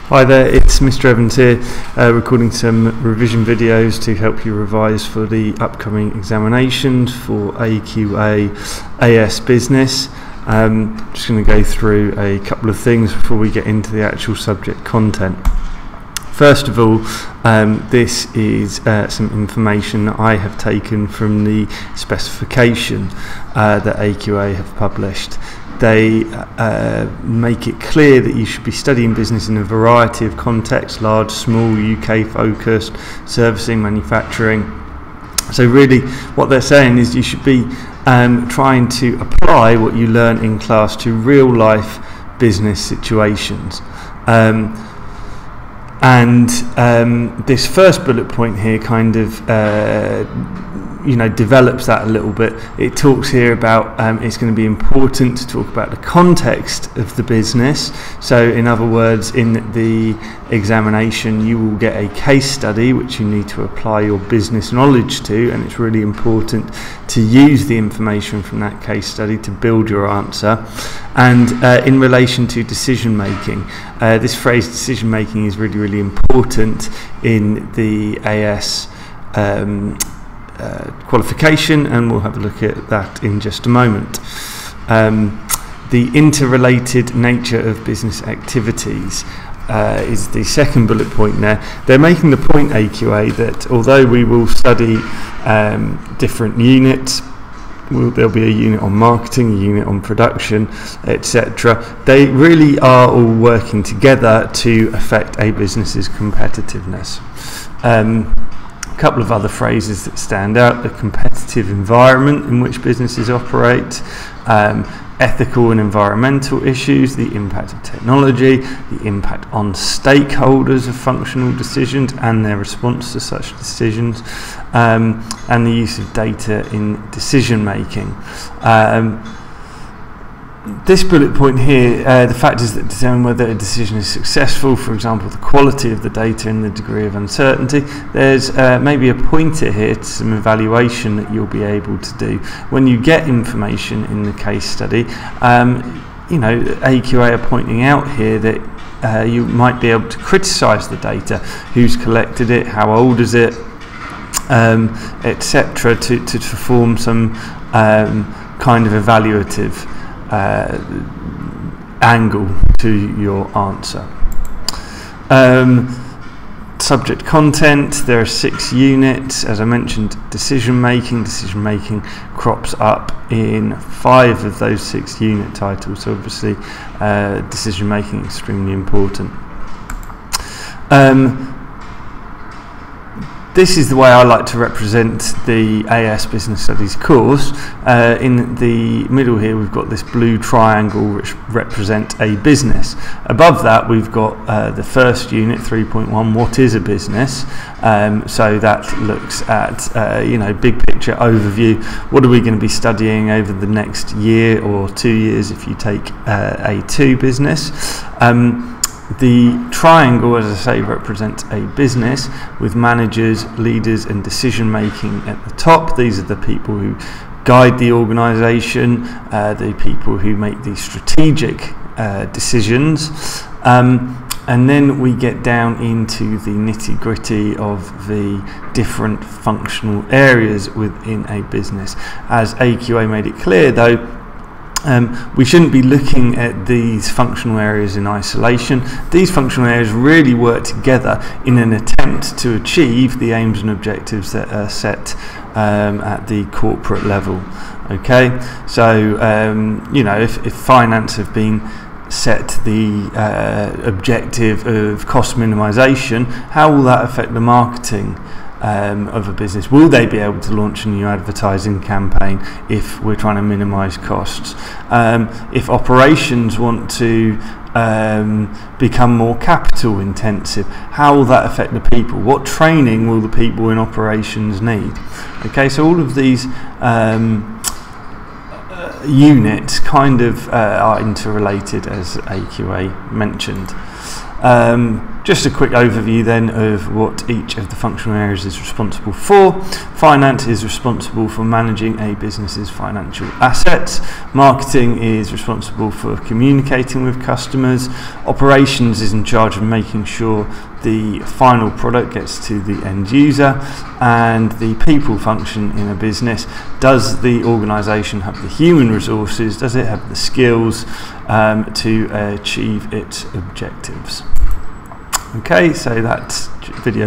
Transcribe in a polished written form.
Hi there, it's Mr. Evans here, recording some revision videos to help you revise for the upcoming examinations for AQA AS Business. Just going to go through a couple of things before we get into the actual subject content. First of all, this is some information that I have taken from the specification that AQA have published. They make it clear that you should be studying business in a variety of contexts, large, small, UK focused, servicing, manufacturing. So really what they're saying is you should be trying to apply what you learn in class to real life business situations. This first bullet point here kind of develops that a little bit. It talks here about it's going to be important to talk about the context of the business. So in other words, in the examination you will get a case study which you need to apply your business knowledge to, and it's really important to use the information from that case study to build your answer. And in relation to decision making, this phrase decision making is really important in the AS qualification, and we'll have a look at that in just a moment. The interrelated nature of business activities is the second bullet point there. They're making the point, AQA, that although we will study different units, there'll be a unit on marketing, a unit on production, etc. They really are all working together to affect a business's competitiveness. A couple of other phrases that stand out: the competitive environment in which businesses operate, ethical and environmental issues, the impact of technology, the impact on stakeholders of functional decisions and their response to such decisions, and the use of data in decision making. This bullet point here, the factors that determine whether a decision is successful, for example the quality of the data and the degree of uncertainty. There's maybe a pointer here to some evaluation that you'll be able to do when you get information in the case study. AQA are pointing out here that you might be able to criticise the data, who's collected it, how old is it, etc., to perform some kind of evaluative angle to your answer. Subject content, there are 6 units. As I mentioned, decision making crops up in 5 of those 6 unit titles, so obviously decision making extremely important. This is the way I like to represent the AS Business Studies course. In the middle here we've got this blue triangle which represents a business. Above that we've got the first unit, 3.1, what is a business? So that looks at big picture overview. What are we going to be studying over the next year or 2 years if you take A2 business? The triangle, as I say, represents a business with managers, leaders and decision making at the top. These are the people who guide the organisation, the people who make the strategic decisions, and then we get down into the nitty-gritty of the different functional areas within a business. As AQA made it clear though, we shouldn't be looking at these functional areas in isolation. These functional areas really work together in an attempt to achieve the aims and objectives that are set at the corporate level. Okay, so if finance have been set the objective of cost minimization, how will that affect the marketing of a business? Will they be able to launch a new advertising campaign if we're trying to minimize costs? If operations want to become more capital intensive, how will that affect the people? What training will the people in operations need? Okay, so all of these units kind of are interrelated, as AQA mentioned. Just a quick overview then of what each of the functional areas is responsible for. Finance is responsible for managing a business's financial assets. Marketing is responsible for communicating with customers. Operations is in charge of making sure the final product gets to the end user. And the people function in a business: does the organisation have the human resources, does it have the skills to achieve its objectives? Okay, so that video